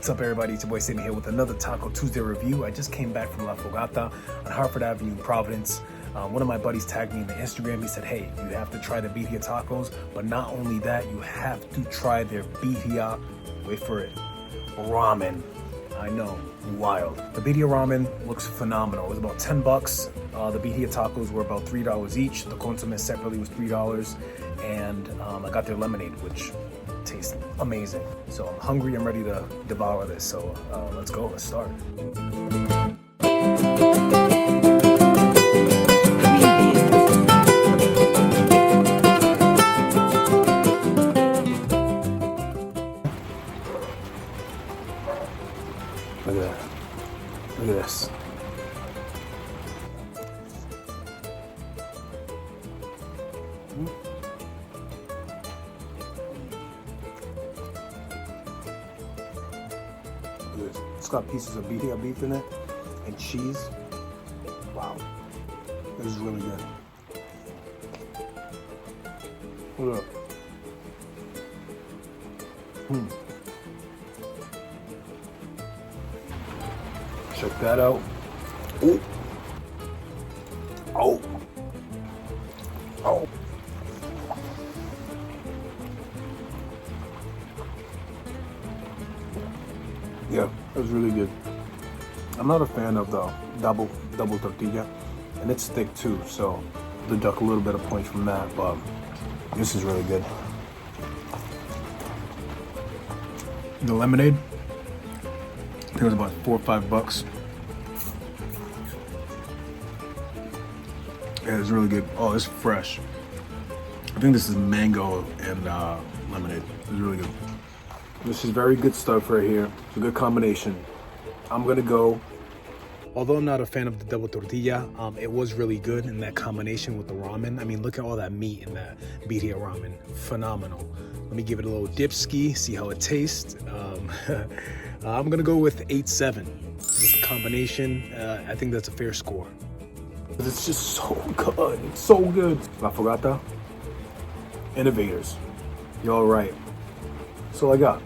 What's up, everybody? It's your boy Sammy here with another Taco Tuesday review. I just came back from La Fogata on Hartford Avenue in Providence. One of my buddies tagged me in the Instagram. He said, hey, you have to try the birria tacos, but not only that, you have to try their birria, wait for it, ramen. I know, wild. The birria ramen looks phenomenal. It was about 10 bucks. The birria tacos were about $3 each. The Consome separately was $3. And I got their lemonade, which tastes amazing. So I'm hungry, I'm ready to devour this. So let's go, let's start. Look at that. Look at this. It's got pieces of birria beef in it and cheese. Wow, this is really good. Look up. Check that out. Oh, oh, oh. Yeah, that was really good. I'm not a fan of the double tortilla, and it's thick too, so deduct a little bit of points from that, but this is really good. The lemonade, I think it was about $4 or $5. Yeah, it's really good. Oh, it's fresh. I think this is mango and lemonade. It's really good. This is very good stuff right here. It's a good combination. I'm gonna go. Although I'm not a fan of the double tortilla, it was really good in that combination with the ramen. I mean, look at all that meat in that birria ramen. Phenomenal. Let me give it a little dipski, see how it tastes. I'm gonna go with 8-7. With the combination, I think that's a fair score. It's just so good. It's so good. La Fogata, innovators. You're all right. That's all I got.